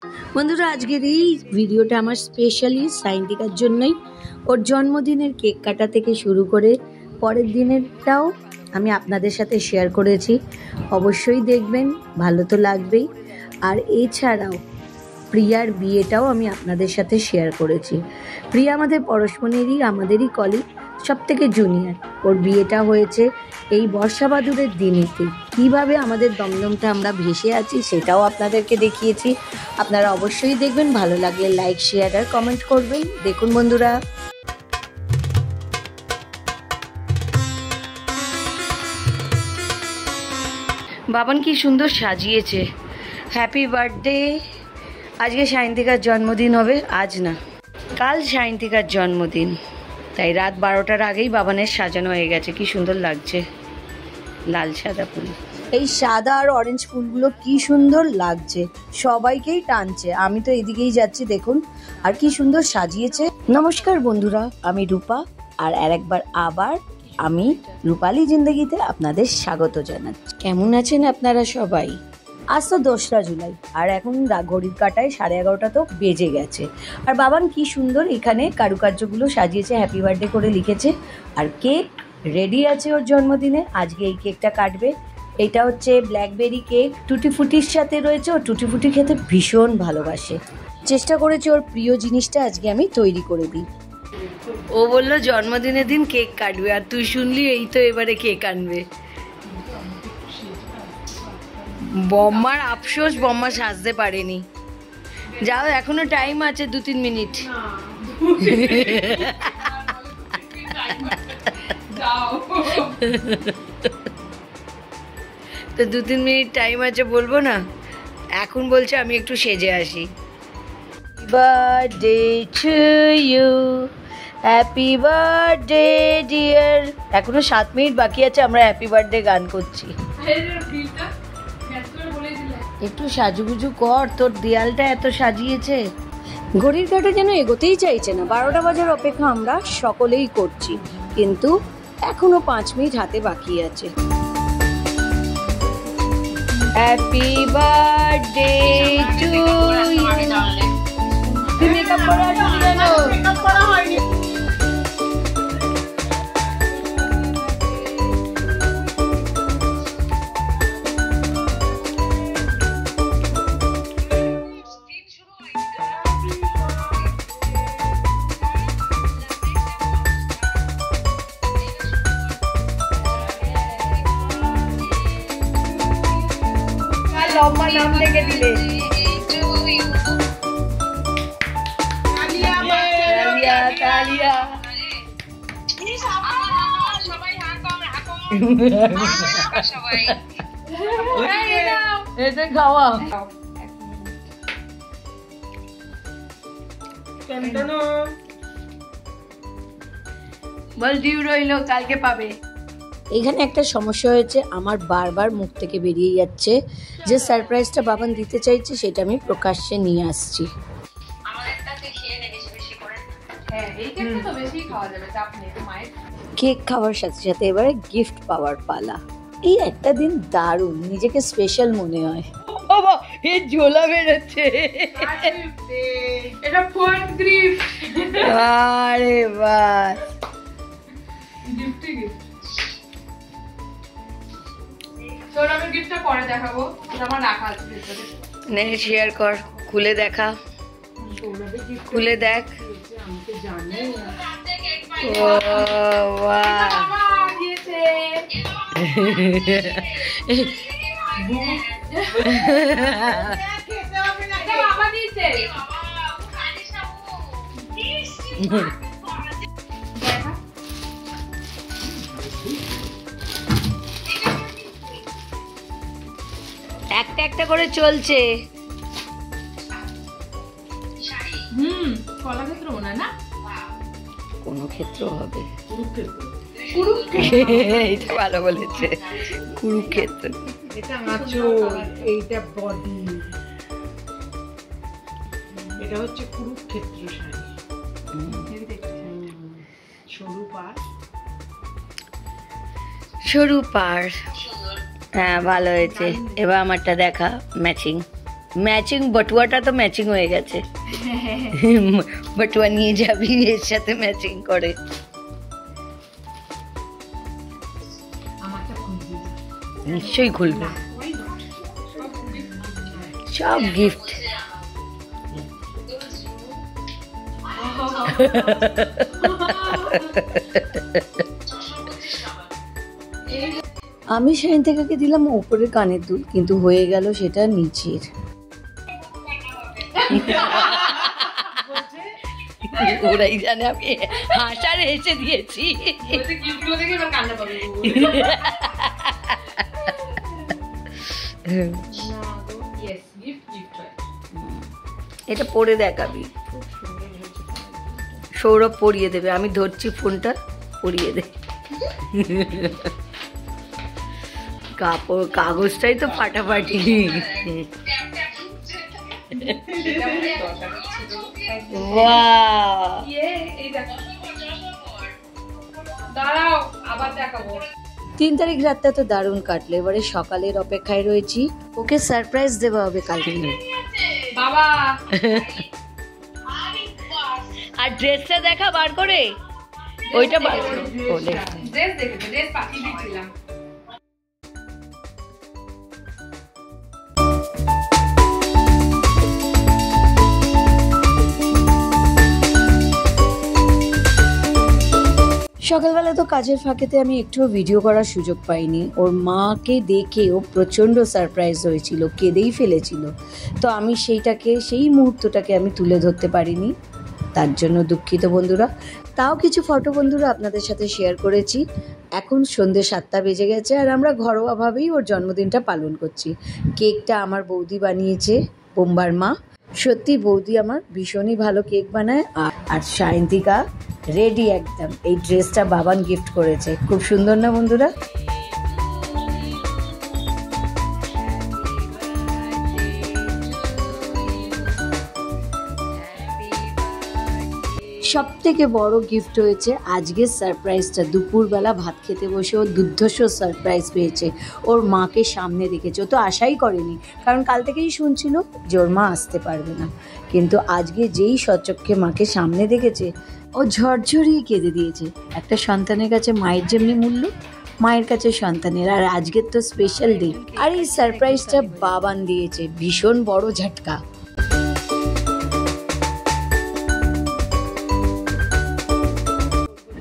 বন্ধুরা, আজকের এই ভিডিওটা আমার স্পেশালি সাইন্টিকার জন্যই। ওর জন্মদিনের কেক কাটা থেকে শুরু করে পরের দিনেরটাও আমি আপনাদের সাথে শেয়ার করেছি। অবশ্যই দেখবেন, ভালো তো লাগবেই। আর এছাড়াও প্রিয়ার বিয়েটাও আমি আপনাদের সাথে শেয়ার করেছি। প্রিয়া আমাদের পরশমণিরই, আমাদেরই কলিগ, সব থেকে জুনিয়র। ওর বিয়েটা হয়েছে এই বর্ষা বাদুরের দিনেতে। কীভাবে আমাদের দমদমটা আমরা ভেসে আছি সেটাও আপনাদেরকে দেখিয়েছি। আপনারা অবশ্যই দেখবেন, ভালো লাগলে লাইক, শেয়ার আর কমেন্ট করবেন। দেখুন বন্ধুরা, বাবান কি সুন্দর সাজিয়েছে। Happy birthday. আজকে সায়ন্তিকার জন্মদিন হবে, আজ না, কাল সায়ন্তিকার জন্মদিন। তাই রাত 12টার আগেই বাবানের সাজানো হয়ে গেছে। কি সুন্দর লাগছে, লাল সাদা ফুল। এই সাদা আর অরেঞ্জ ফুলগুলো কি সুন্দর লাগছে, সবাইকেই টানছে। আমি তো এদিকেই যাচ্ছি, দেখুন। আর কি সুন্দর সাজিয়েছে। নমস্কার বন্ধুরা, আমি রূপা, আর একবার আবার আমি রূপালী জিন্দগিতে আপনাদের স্বাগত জানাচ্ছি। কেমন আছেন আপনারা সবাই? আজ তো 2রা জুলাই, আর এখন ঘড়ির কাঁটায় 11:30 তো বেজে গেছে। আর বাবান কি সুন্দর এখানে কারুকার্যগুলো সাজিয়েছে, হ্যাপি বার্থডে করে লিখেছে। আর কেক রেডি আছে ওর জন্মদিনে। আজকে এই কেকটা কাটবে। এটা হচ্ছে ব্ল্যাকবেরি কেক, টুটি ফুটির সাথে রয়েছে। ও টুটি ফুটি খেতে ভীষণ ভালোবাসে। চেষ্টা করেছি ওর প্রিয় জিনিসটা আজকে আমি তৈরি করে দিই। ও বললো জন্মদিনের দিন কেক কাটবে, আর তুই শুনলি এই তো এবারে কেক আনবে। বম্মার আফসোস, বম্মা সাজতে পারেনি। যাও, এখনো টাইম আছে 2-3 মিনিট। তো 2-3 মিনিট টাইম আছে, বলবো না? এখন বলছে আমি একটু সেজে আসি। Birthday to you, happy birthday dear. এখনো 7 মিনিট বাকি আছে, আমরা হ্যাপি বার্থডে গান করছি। একটু সাজুগুজু কর, তোর দেয়ালটা এত সাজিয়েছে। ঘড়ির কাঁটা যেন এগোতেই চাইছে না। 12টা বাজার অপেক্ষা আমরা সকলেই করছি, কিন্তু এখনো 5 মিনিট হাতে বাকি আছে। Happy birthday to you. তুই মেকআপ করা আসবি কেন? মেকআপ করা হয়নি। লম্বা নাম লিখে দিলে। খাওয়া বল, ডিউ রইল, কালকে পাবে। এখানে একটা সমস্যা হয়েছে, আমার বারবার মুখ থেকে বেরিয়ে যাচ্ছে। যে সারপ্রাইজটা বাবান দিতে চাইছে সেটা আমি প্রকাশ্যে নিয়ে আসছি। কেক খাওয়ার সাথে সাথে এবারে গিফট পাওয়ার পালা। এই একটা দিন দারুণ, নিজেকে স্পেশাল মনে হয়। বাবা, এই ঝোলা বেরোচ্ছে। এটা ফার্স্ট গিফট। আরে বাস, গিফটই গিফট। তোর আমি গিফটটা পরে দেখাবো, আমার রাখা আছে ভিতরে। নে শেয়ার কর, খুলে দেখা, খুলে দেখ। আমি তো জানি ও বাহ, মামা দিয়েছে। খেতে হবে না, এটা বাবা দিয়েছে। একটা একটা করে চলছে। কলাক্ষেত্র মনে হয় না, কোন ক্ষেত্র হবে। এটা ভালো বলেছে, কুরুক্ষেত্র। এটা আঁচল, এইটা বডি, এটা হচ্ছে কুরুক্ষেত্র শাড়ি। সরু পাড়, সরু পাড়। হ্যাঁ, ভালো হয়েছে। এবার আমারটা দেখা, ম্যাচিং। ম্যাচিং বটুয়াটা তো ম্যাচিং হয়ে গেছে। বটুয়া নিয়ে যাবি, এর সাথে ম্যাচিং করে। নিশ্চয়ই খুলবে, সব গিফট। আমি সায়ন্তিকাকে দিলাম উপরের কানের দুল, কিন্তু হয়ে গেল সেটা নিচের। ওরাই জানে আমি হাসার হেসে দিয়েছি। এটা পরে দেখাবি, সৌরভ পরিয়ে দেবে, আমি ধরছি ফোনটা, পরিয়ে দে। কাপড় কাগজটাই তো ফাটাফাটি। দাঁড়াও আবার দেখাবো। 3 তারিখ রাতটা তো দারুণ কাটলো, এবারে সকালের অপেক্ষায় রয়েছি। ওকে সারপ্রাইজ দেওয়া হবে কালকে। বাবা আর ড্রেসটা দেখা বার করে, ওইটা বার করে ড্রেস দেখেছো, ড্রেস পাঠিয়ে দিয়েছিলাম। সকালবেলা তো কাজের ফাঁকেতে আমি একটুও ভিডিও করার সুযোগ পাইনি। ওর মাকে দেখে ও প্রচণ্ড সারপ্রাইজ হয়েছিল, কেঁদেই ফেলেছিল। তো আমি সেই মুহূর্তটাকে আমি তুলে ধরতে পারিনি, তার জন্য দুঃখিত বন্ধুরা। তাও কিছু ফটো বন্ধুরা আপনাদের সাথে শেয়ার করেছি। এখন সন্ধ্যে 7টা বেজে গেছে, আর আমরা ঘরোয়াভাবেই ওর জন্মদিনটা পালন করছি। কেকটা আমার বৌদি বানিয়েছে, বোম্বার মা। সত্যি বৌদি আমার ভীষণই ভালো কেক বানায়। আর সায়ন্তিকা রেডি একদম। এই ড্রেসটা বাবান গিফট করেছে, খুব সুন্দর না বন্ধুরা? সব থেকে বড় গিফট হয়েছে আজকের সারপ্রাইজটা। দুপুরবেলা ভাত খেতে বসে ও দুর্ধর্ষ সারপ্রাইজ পেয়েছে। ওর মাকে সামনে দেখেছে, ও তো আশাই করেনি, কারণ কাল থেকেই শুনছিল যে ওর মা আসতে পারবে না। কিন্তু আজকে যেই সচক্ষে মাকে সামনে দেখেছে, ও ঝরঝরিয়ে কেঁদে দিয়েছে। একটা সন্তানের কাছে মায়ের যেমনি মূল্য, মায়ের কাছে সন্তানের। আর আজকের তো স্পেশাল ডে, আর এই সারপ্রাইজটা বাবান দিয়েছে, ভীষণ বড় ঝটকা।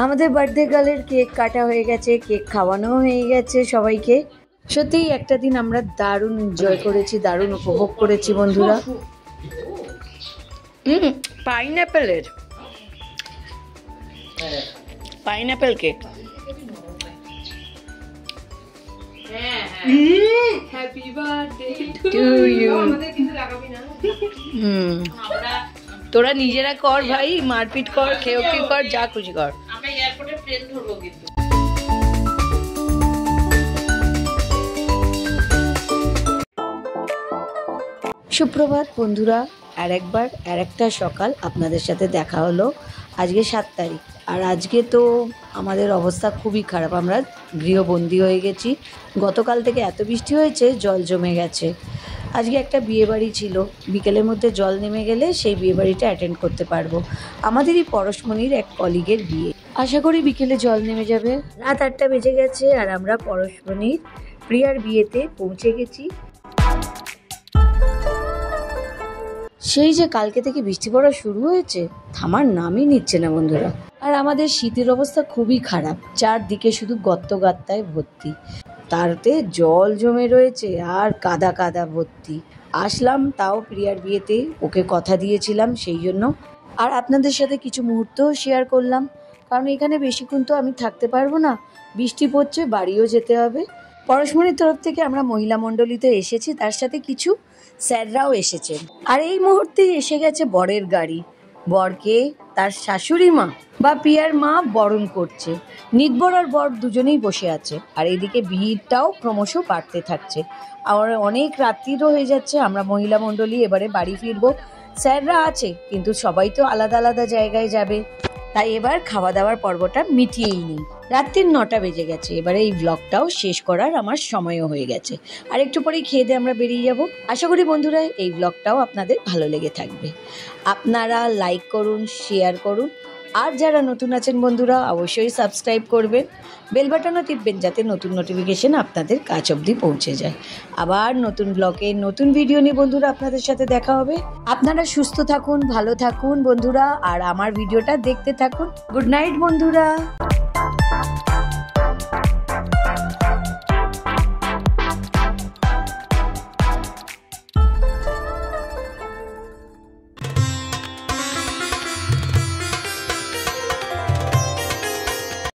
আমাদের বার্থডে গার্লের কেক কাটা হয়ে গেছে, কেক খাওয়ানো হয়ে গেছে সবাইকে। সত্যিই একটা দিন আমরা দারুণ এনজয় করেছি, দারুণ উপভোগ করেছি বন্ধুরা। Pineapple cake. Happy birthday to you. আমাদের কিন্তু লাগাবি না। তোরা নিজেরা কর ভাই, মারপিট কর, খেয়ে কর, যা খুশি কর। আমরা এয়ারপোর্টে ট্রেন ধরবো কিন্তু। সুপ্রভাত বন্ধুরা, আরেকটা সকাল আপনাদের সাথে দেখা হলো। আজকে 7 তারিখ, আর আজকে তো আমাদের অবস্থা খুবই খারাপ। আমরা গৃহবন্দী হয়ে গেছি। গতকাল থেকে এত বৃষ্টি হয়েছে, জল জমে গেছে। আজকে একটা বিয়েবাড়ি ছিল, বিকেলের মধ্যে জল নেমে গেলে সেই বিয়েবাড়িটা অ্যাটেন্ড করতে পারবো। আমাদেরই পরশমণির এক কলিগের বিয়ে, আশা করি বিকেলে জল নেমে যাবে। রাত 8টা বেজে গেছে, আর আমরা পরশমণির প্রিয়ার বিয়েতে পৌঁছে গেছি। সেই যে কালকে থেকে বৃষ্টি পড়া শুরু হয়েছে, থামার নামই নিচ্ছে না বন্ধুরা। আর আমাদের শীতের অবস্থা খুবই খারাপ, চারদিকে শুধু গর্তগাত্তায় ভর্তি, তারতে জল জমে রয়েছে আর কাদা কাদা ভর্তি। আসলাম তাও প্রিয়ার বিয়েতে, ওকে কথা দিয়েছিলাম সেই জন্য। আর আপনাদের সাথে কিছু মুহূর্ত শেয়ার করলাম, কারণ এখানে বেশিক্ষণ তো আমি থাকতে পারবো না, বৃষ্টি পড়ছে, বাড়িও যেতে হবে। পরশমণির তরফ থেকে আমরা মহিলা মণ্ডলীতে এসেছি, তার সাথে কিছু স্যাররাও এসেছেন। আর এই মুহূর্তে এসে গেছে বরের গাড়ি। বরকে তার শাশুড়ি মা বা প্রিয়ার মা বরণ করছে। নিতবর আর বর দুজনেই বসে আছে, আর এদিকে ভিড়টাও ক্রমশ বাড়তে থাকছে। আর অনেক রাত্রিরও হয়ে যাচ্ছে। আমরা মহিলা মণ্ডলী এবারে বাড়ি ফিরবো। স্যাররা আছে, কিন্তু সবাই তো আলাদা আলাদা জায়গায় যাবে। তাই এবার খাওয়া দাওয়ার পর্বটা মিটিয়েই নিই। রাত্রির 9টা বেজে গেছে, এবারে এই ব্লগটাও শেষ করার আমার সময়ও হয়ে গেছে। আর একটু পরেই খেয়ে দিয়ে আমরা বেরিয়ে যাব। আশা করি বন্ধুরা এই ব্লগটাও আপনাদের ভালো লেগে থাকবে। আপনারা লাইক করুন, শেয়ার করুন, আর যারা নতুন আছেন বন্ধুরা অবশ্যই সাবস্ক্রাইব করবেন, বেল বাটনও টিপবেন যাতে নতুন নোটিফিকেশন আপনাদের কাছ অবধি পৌঁছে যায়। আবার নতুন ব্লগে নতুন ভিডিও নিয়ে বন্ধুরা আপনাদের সাথে দেখা হবে। আপনারা সুস্থ থাকুন, ভালো থাকুন বন্ধুরা, আর আমার ভিডিওটা দেখতে থাকুন। গুড নাইট বন্ধুরা।